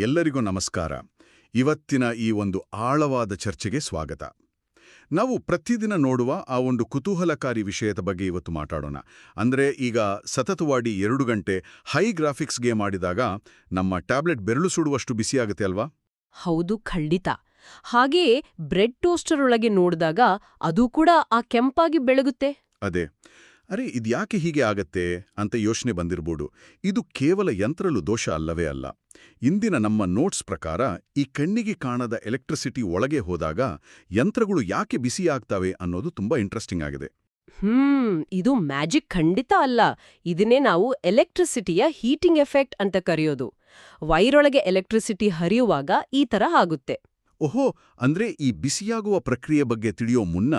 ಎಲ್ಲರಿಗೂ ನಮಸ್ಕಾರ. ಇವತ್ತಿನ ಈ ಒಂದು ಆಳವಾದ ಚರ್ಚೆಗೆ ಸ್ವಾಗತ. ನಾವು ಪ್ರತಿದಿನ ನೋಡುವ ಆ ಒಂದು ಕುತೂಹಲಕಾರಿ ವಿಷಯದ ಬಗ್ಗೆ ಇವತ್ತು ಮಾತಾಡೋಣ. ಅಂದ್ರೆ ಈಗ ಸತತವಾಗಿ 2 ಗಂಟೆ ಹೈ ಗ್ರಾಫಿಕ್ಸ್ ಗೇಮ್ ಆಡಿದಾಗ ನಮ್ಮ ಟ್ಯಾಬ್ಲೆಟ್ ಬೆರಳು ಸುಡುವಷ್ಟು ಬಿಸಿಯಾಗುತ್ತೆ ಅಲ್ವಾ? ಹೌದು, ಖಂಡಿತ. ಹಾಗೆಯೇ ಬ್ರೆಡ್ ಟೋಸ್ಟರ್ ಒಳಗೆ ನೋಡಿದಾಗ ಅದು ಕೂಡ ಆ ಕೆಂಪಾಗಿ ಬೆಳಗುತ್ತೆ. ಅದೇ, ಅರೆ ಇದ್ಯಾಕೆ ಹೀಗೆ ಆಗತ್ತೆ ಅಂತ ಯೋಚನೆ ಬಂದಿರ್ಬೋದು. ಇದು ಕೇವಲ ಯಂತ್ರಲು ದೋಷ ಅಲ್ಲವೇ ಅಲ್ಲ. ಇಂದಿನ ನಮ್ಮ ನೋಟ್ಸ್ ಪ್ರಕಾರ ಈ ಕಣ್ಣಿಗೆ ಕಾಣದ ಎಲೆಕ್ಟ್ರಿಸಿಟಿ ಒಳಗೆ ಹೋದಾಗ ಯಂತ್ರಗಳು ಯಾಕೆ ಬಿಸಿಯಾಗ್ತವೆ ಅನ್ನೋದು ತುಂಬಾ ಇಂಟ್ರೆಸ್ಟಿಂಗ್ ಆಗಿದೆ. ಇದು ಮ್ಯಾಜಿಕ್ ಖಂಡಿತ ಅಲ್ಲ. ಇದನ್ನೇ ನಾವು ಎಲೆಕ್ಟ್ರಿಸಿಟಿಯ ಹೀಟಿಂಗ್ ಎಫೆಕ್ಟ್ ಅಂತ ಕರೆಯೋದು. ವೈರೊಳಗೆ ಎಲೆಕ್ಟ್ರಿಸಿಟಿ ಹರಿಯುವಾಗ ಈ ತರ ಆಗುತ್ತೆ. ಓಹೋ, ಅಂದ್ರೆ ಈ ಬಿಸಿಯಾಗುವ ಪ್ರಕ್ರಿಯೆ ಬಗ್ಗೆ ತಿಳಿಯೋ ಮುನ್ನ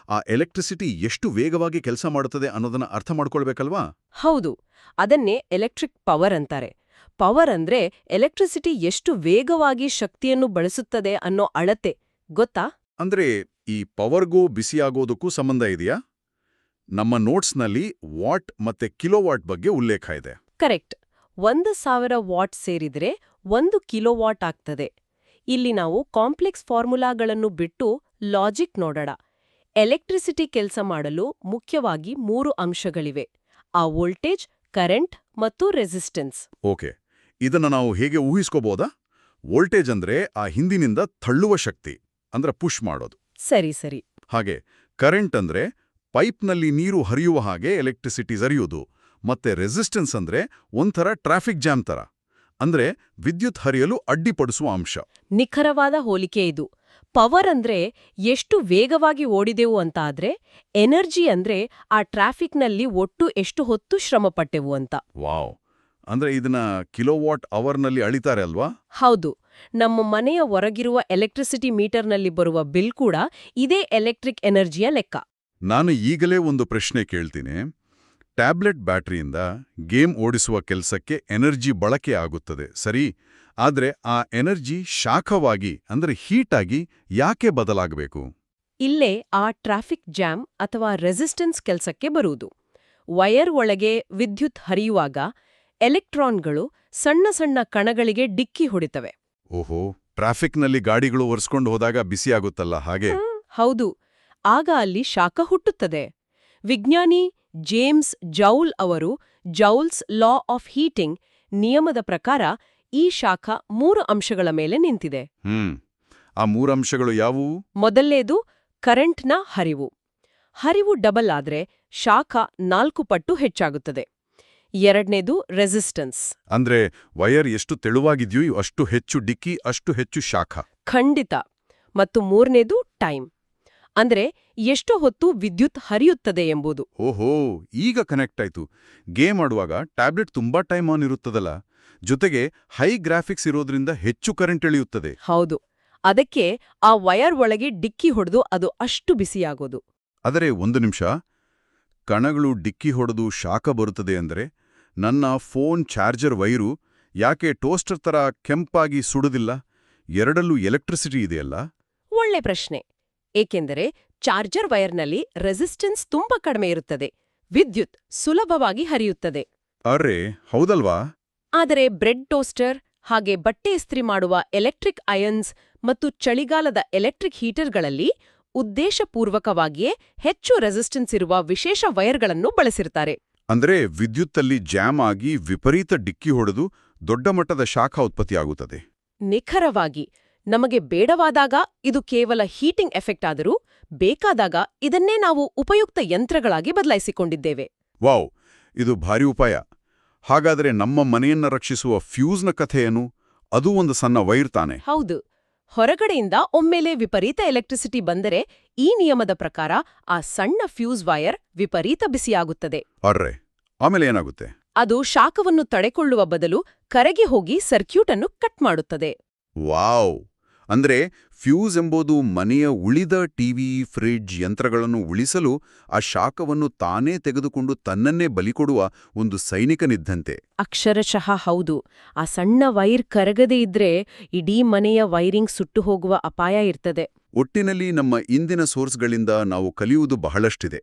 ಆ ಎಲೆಕ್ಟ್ರಿಸಿಟಿ ಎಷ್ಟು ವೇಗವಾಗಿ ಕೆಲಸ ಮಾಡುತ್ತದೆ ಅನ್ನೋದನ್ನ ಅರ್ಥ ಮಾಡ್ಕೊಳ್ಬೇಕಲ್ವಾ? ಹೌದು, ಅದನ್ನೇ ಎಲೆಕ್ಟ್ರಿಕ್ ಪವರ್ ಅಂತಾರೆ. ಪವರ್ ಅಂದ್ರೆ ಎಲೆಕ್ಟ್ರಿಸಿಟಿ ಎಷ್ಟು ವೇಗವಾಗಿ ಶಕ್ತಿಯನ್ನು ಬಳಸುತ್ತದೆ ಅನ್ನೋ ಅಳತೆ, ಗೊತ್ತಾ? ಅಂದ್ರೆ ಈ ಪವರ್ಗೂ ಬಿಸಿಯಾಗೋದಕ್ಕೂ ಸಂಬಂಧ ಇದೆಯಾ? ನಮ್ಮ ನೋಟ್ಸ್ನಲ್ಲಿ ವಾಟ್ ಮತ್ತೆ ಕಿಲೋವಾಟ್ ಬಗ್ಗೆ ಉಲ್ಲೇಖ ಇದೆ. ಕರೆಕ್ಟ್. 1000 ವಾಟ್ ಸೇರಿದ್ರೆ 1 ಕಿಲೋವಾಟ್ ಆಗ್ತದೆ. ಇಲ್ಲಿ ನಾವು ಕಾಂಪ್ಲೆಕ್ಸ್ ಫಾರ್ಮುಲಾಗಳನ್ನು ಬಿಟ್ಟು ಲಾಜಿಕ್ ನೋಡೋಣ. ಎಲೆಕ್ಟ್ರಿಸಿಟಿ ಕೆಲಸ ಮಾಡಲು ಮುಖ್ಯವಾಗಿ 3 ಅಂಶಗಳಿವೆ: ಆ ವೋಲ್ಟೇಜ್, ಕರೆಂಟ್ ಮತ್ತು ರೆಸಿಸ್ಟೆನ್ಸ್. ಓಕೆ, ಇದನ್ನ ನಾವು ಹೇಗೆ ಊಹಿಸ್ಕೋಬೋದಾ? ವೋಲ್ಟೇಜ್ ಅಂದ್ರೆ ಆ ಹಿಂದಿನಿಂದ ತಳ್ಳುವ ಶಕ್ತಿ, ಅಂದ್ರೆ ಪುಷ್ ಮಾಡೋದು. ಸರಿ. ಹಾಗೆ ಕರೆಂಟ್ ಅಂದ್ರೆ ಪೈಪ್ನಲ್ಲಿ ನೀರು ಹರಿಯುವ ಹಾಗೆ ಎಲೆಕ್ಟ್ರಿಸಿಟಿ ಹರಿಯೋದು. ಮತ್ತೆ ರೆಸಿಸ್ಟೆನ್ಸ್ ಅಂದ್ರೆ ಒಂಥರ ಟ್ರಾಫಿಕ್ ಜಾಮ್ ತರ, ಅಂದ್ರೆ ವಿದ್ಯುತ್ ಹರಿಯಲು ಅಡ್ಡಿಪಡಿಸುವ ಅಂಶ. ನಿಖರವಾದ ಹೋಲಿಕೆ ಇದು. ಪವರ್ ಅಂದ್ರೆ ಎಷ್ಟು ವೇಗವಾಗಿ ಓಡಿದೆವು ಅಂತ ಆದ್ರೆ, ಎನರ್ಜಿ ಅಂದ್ರೆ ಆ ಟ್ರಾಫಿಕ್ನಲ್ಲಿ ಒಟ್ಟು ಎಷ್ಟು ಹೊತ್ತು ಶ್ರಮಪಟ್ಟೆವು ಅಂತ. ವಾವ್! ಅಂದ್ರೆ ಇದನ್ನ ಕಿಲೋವಾಟ್ ಅವರ್ನಲ್ಲಿ ಅಳಿತಾರೆ ಅಲ್ವಾ? ಹೌದು. ನಮ್ಮ ಮನೆಯ ಹೊರಗಿರುವ ಎಲೆಕ್ಟ್ರಿಸಿಟಿ ಮೀಟರ್ನಲ್ಲಿ ಬರುವ ಬಿಲ್ ಕೂಡ ಇದೇ ಎಲೆಕ್ಟ್ರಿಕ್ ಎನರ್ಜಿಯ ಲೆಕ್ಕ. ನಾನು ಈಗಲೇ ಒಂದು ಪ್ರಶ್ನೆ ಕೇಳ್ತೀನಿ. ಟ್ಯಾಬ್ಲೆಟ್ ಬ್ಯಾಟರಿಯಿಂದ ಗೇಮ್ ಓಡಿಸುವ ಕೆಲಸಕ್ಕೆ ಎನರ್ಜಿ ಬಳಕೆ ಆಗುತ್ತದೆ, ಸರಿ. ಆದ್ರೆ ಆ ಎನರ್ಜಿ ಶಾಖವಾಗಿ ಅಂದ್ರೆ ಹೀಟಾಗಿ ಯಾಕೆ ಬದಲಾಗಬೇಕು? ಇಲ್ಲೇ ಆ ಟ್ರಾಫಿಕ್ ಜಾಮ್ ಅಥವಾ ರೆಸಿಸ್ಟೆನ್ಸ್ ಕೆಲಸಕ್ಕೆ ಬರುವುದು. ವಯರ್ ಒಳಗೆ ವಿದ್ಯುತ್ ಹರಿಯುವಾಗ ಎಲೆಕ್ಟ್ರಾನ್ಗಳು ಸಣ್ಣ ಸಣ್ಣ ಕಣಗಳಿಗೆ ಡಿಕ್ಕಿ ಹೊಡಿತವೆ. ಓಹೋ, ಟ್ರಾಫಿಕ್ನಲ್ಲಿ ಗಾಡಿಗಳು ಒರೆಸ್ಕೊಂಡು ಹೋದಾಗ ಬಿಸಿಯಾಗುತ್ತಲ್ಲ ಹಾಗೆ? ಹೌದು. ಆಗ ಅಲ್ಲಿ ಶಾಖ ಹುಟ್ಟುತ್ತದೆ. ವಿಜ್ಞಾನಿ ಜೇಮ್ಸ್ ಜೌಲ್ ಅವರು ಜೌಲ್ಸ್ ಲಾ ಆಫ್ ಹೀಟಿಂಗ್ ನಿಯಮದ ಪ್ರಕಾರ ಈ ಶಾಖ 3 ಅಂಶಗಳ ಮೇಲೆ ನಿಂತಿದೆ. ಆ 3 ಅಂಶಗಳು ಯಾವುವು? ಮೊದಲನೇದು ಕರೆಂಟ್ನ ಹರಿವು. ಹರಿವು ಡಬಲ್ ಆದ್ರೆ ಶಾಖ 4 ಪಟ್ಟು ಹೆಚ್ಚಾಗುತ್ತದೆ. ಎರಡನೇದು ರೆಸಿಸ್ಟೆನ್ಸ್. ಅಂದ್ರೆ ವಯರ್ ಎಷ್ಟು ತೆಳುವಾಗಿದ್ಯೋ ಅಷ್ಟು ಹೆಚ್ಚು ಡಿಕ್ಕಿ, ಅಷ್ಟು ಹೆಚ್ಚು ಶಾಖ. ಖಂಡಿತ. ಮತ್ತು ಮೂರನೇದು ಟೈಮ್. ಅಂದ್ರೆ ಎಷ್ಟು ಹೊತ್ತು ವಿದ್ಯುತ್ ಹರಿಯುತ್ತದೆ ಎಂಬುದು. ಓಹೋ, ಈಗ ಕನೆಕ್ಟ್ ಆಯ್ತು. ಗೇಮ್ ಆಡುವಾಗ ಟ್ಯಾಬ್ಲೆಟ್ ತುಂಬಾ ಟೈಮ್ ಆನ್ ಇರುತ್ತದಲ್ಲ, ಜೊತೆಗೆ ಹೈ ಗ್ರಾಫಿಕ್ಸ್ ಇರೋದ್ರಿಂದ ಹೆಚ್ಚು ಕರೆಂಟ್ ಎಳೆಯುತ್ತದೆ. ಹೌದು. ಅದಕ್ಕೆ ಆ ವಯರ್ ಒಳಗೆ ಡಿಕ್ಕಿ ಹೊಡೆದು ಅದು ಅಷ್ಟು ಬಿಸಿಯಾಗೋದು. ಆದರೆ ಒಂದು ನಿಮಿಷ, ಕಣಗಳು ಡಿಕ್ಕಿ ಹೊಡೆದು ಶಾಖ ಬರುತ್ತದೆ ಅಂದ್ರೆ ನನ್ನ ಫೋನ್ ಚಾರ್ಜರ್ ವೈರು ಯಾಕೆ ಟೋಸ್ಟರ್ ತರ ಕೆಂಪಾಗಿ ಸುಡುದಿಲ್ಲ? ಎರಡಲ್ಲೂ ಎಲೆಕ್ಟ್ರಿಸಿಟಿ ಇದೆಯಲ್ಲ? ಒಳ್ಳೆ ಪ್ರಶ್ನೆ. ಏಕೆಂದರೆ ಚಾರ್ಜರ್ ವೈರ್ನಲ್ಲಿ ರೆಸಿಸ್ಟೆನ್ಸ್ ತುಂಬಾ ಕಡಿಮೆ ಇರುತ್ತದೆ, ವಿದ್ಯುತ್ ಸುಲಭವಾಗಿ ಹರಿಯುತ್ತದೆ. ಅರೆ ಹೌದಲ್ವಾ? ಆದರೆ ಬ್ರೆಡ್ ಟೋಸ್ಟರ್ ಹಾಗೆ ಬಟ್ಟೆ ಇಸ್ತ್ರಿ ಮಾಡುವ ಎಲೆಕ್ಟ್ರಿಕ್ ಅಯನ್ಸ್ ಮತ್ತು ಚಳಿಗಾಲದ ಎಲೆಕ್ಟ್ರಿಕ್ ಹೀಟರ್ಗಳಲ್ಲಿ ಉದ್ದೇಶಪೂರ್ವಕವಾಗಿಯೇ ಹೆಚ್ಚು ರೆಸಿಸ್ಟೆನ್ಸ್ ಇರುವ ವಿಶೇಷ ವೈರ್ಗಳನ್ನು ಬಳಸಿರ್ತಾರೆ. ಅಂದ್ರೆ ವಿದ್ಯುತ್ತಲ್ಲಿ ಜಾಮ್ ಆಗಿ ವಿಪರೀತ ಡಿಕ್ಕಿ ಹೊಡೆದು ದೊಡ್ಡ ಮಟ್ಟದ ಶಾಖ ಉತ್ಪತ್ತಿಯಾಗುತ್ತದೆ. ನಿಖರವಾಗಿ. ನಮಗೆ ಬೇಡವಾದಾಗ ಇದು ಕೇವಲ ಹೀಟಿಂಗ್ ಎಫೆಕ್ಟ್ ಆದರೂ, ಬೇಕಾದಾಗ ಇದನ್ನೇ ನಾವು ಉಪಯುಕ್ತ ಯಂತ್ರಗಳಾಗಿ ಬದಲಾಯಿಸಿಕೊಂಡಿದ್ದೇವೆ. ವಾವ್, ಇದು ಭಾರಿ ಉಪಾಯ. ಹಾಗಾದರೆ ನಮ್ಮ ಮನೆಯನ್ನ ರಕ್ಷಿಸುವ ಫ್ಯೂಸ್ನ ಕಥೆ ಏನು? ಅದು ಒಂದು ಸಣ್ಣ ವೈರ್ ತಾನೆ? ಹೌದು. ಹೊರಗಡೆಯಿಂದ ಒಮ್ಮೆಲೆ ವಿಪರೀತ ಎಲೆಕ್ಟ್ರಿಸಿಟಿ ಬಂದರೆ ಈ ನಿಯಮದ ಪ್ರಕಾರ ಆ ಸಣ್ಣ ಫ್ಯೂಸ್ ವೈರ್ ವಿಪರೀತ ಬಿಸಿಯಾಗುತ್ತದೆ. ಅರ್ರೆ, ಆಮೇಲೆ ಏನಾಗುತ್ತೆ? ಅದು ಶಾಖವನ್ನು ತಡೆಕೊಳ್ಳುವ ಬದಲು ಕರಗಿ ಹೋಗಿ ಸರ್ಕ್ಯೂಟ್ ಅನ್ನು ಕಟ್ ಮಾಡುತ್ತದೆ. ವಾವ್! ಅಂದ್ರೆ ಫ್ಯೂಸ್ ಎಂಬುದು ಮನೆಯ ಉಳಿದ ಟಿವಿ, ಫ್ರಿಡ್ಜ್ ಯಂತ್ರಗಳನ್ನು ಉಳಿಸಲು ಆ ಶಾಖವನ್ನು ತಾನೇ ತೆಗೆದುಕೊಂಡು ತನ್ನನ್ನೇ ಬಲಿಕೊಡುವ ಒಂದು ಸೈನಿಕನಿದ್ದಂತೆ. ಅಕ್ಷರಶಃ ಹೌದು. ಆ ಸಣ್ಣ ವೈರ್ ಕರಗದೇ ಇದ್ರೆ ಇಡೀ ಮನೆಯ ವೈರಿಂಗ್ ಸುಟ್ಟು ಹೋಗುವ ಅಪಾಯ ಇರ್ತದೆ. ಒಟ್ಟಿನಲ್ಲಿ ನಮ್ಮ ಇಂದಿನ ಸೋರ್ಸ್ಗಳಿಂದ ನಾವು ಕಲಿಯುವುದು ಬಹಳಷ್ಟಿದೆ.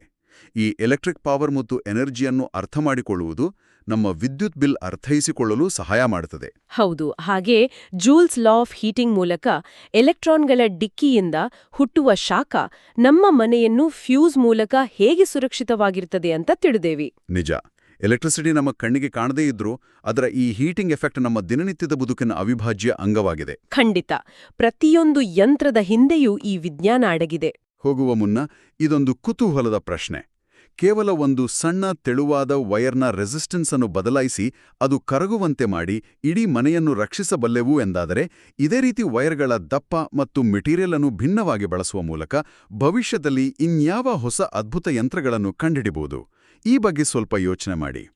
ಈ ಎಲೆಕ್ಟ್ರಿಕ್ ಪವರ್ ಮತ್ತು ಎನರ್ಜಿಯನ್ನು ಅರ್ಥ ಮಾಡಿಕೊಳ್ಳುವುದು ನಮ್ಮ ವಿದ್ಯುತ್ ಬಿಲ್ ಅರ್ಥೈಸಿಕೊಳ್ಳಲು ಸಹಾಯ ಮಾಡುತ್ತದೆ. ಹೌದು. ಹಾಗೆ ಜೂಲ್ಸ್ ಲಾ ಆಫ್ ಹೀಟಿಂಗ್ ಮೂಲಕ ಎಲೆಕ್ಟ್ರಾನ್ಗಳ ಡಿಕ್ಕಿಯಿಂದ ಹುಟ್ಟುವ ಶಾಖ ನಮ್ಮ ಮನೆಯನ್ನು ಫ್ಯೂಸ್ ಮೂಲಕ ಹೇಗೆ ಸುರಕ್ಷಿತವಾಗಿರ್ತದೆ ಅಂತ ತಿಳಿದೇವಿ. ನಿಜ. ಎಲೆಕ್ಟ್ರಿಸಿಟಿ ನಮ್ಮ ಕಣ್ಣಿಗೆ ಕಾಣದೇ ಇದ್ರೂ ಅದರ ಈ ಹೀಟಿಂಗ್ ಎಫೆಕ್ಟ್ ನಮ್ಮ ದಿನನಿತ್ಯದ ಬದುಕಿನ ಅವಿಭಾಜ್ಯ ಅಂಗವಾಗಿದೆ. ಖಂಡಿತ. ಪ್ರತಿಯೊಂದು ಯಂತ್ರದ ಹಿಂದೆಯೂ ಈ ವಿಜ್ಞಾನ ಅಡಗಿದೆ. ಹೋಗುವ ಮುನ್ನ ಇದೊಂದು ಕುತೂಹಲದ ಪ್ರಶ್ನೆ. ಕೇವಲ ಒಂದು ಸಣ್ಣ ತೆಳುವಾದ ವೈರ್ನ ರೆಸಿಸ್ಟೆನ್ಸ್ ಅನ್ನು ಬದಲಾಯಿಸಿ ಅದು ಕರಗುವಂತೆ ಮಾಡಿ ಇಡೀ ಮನೆಯನ್ನು ರಕ್ಷಿಸಬಲ್ಲೆವು ಎಂದಾದರೆ, ಇದೇ ರೀತಿ ವೈರ್ಗಳ ದಪ್ಪ ಮತ್ತು ಮೆಟೀರಿಯಲ್ ಅನ್ನು ಭಿನ್ನವಾಗಿ ಬಳಸುವ ಮೂಲಕ ಭವಿಷ್ಯದಲ್ಲಿ ಇನ್ಯಾವ ಹೊಸ ಅದ್ಭುತ ಯಂತ್ರಗಳನ್ನು ಕಂಡುಹಿಡಿಬಹುದು? ಈ ಬಗ್ಗೆ ಸ್ವಲ್ಪ ಯೋಚನೆ ಮಾಡಿ.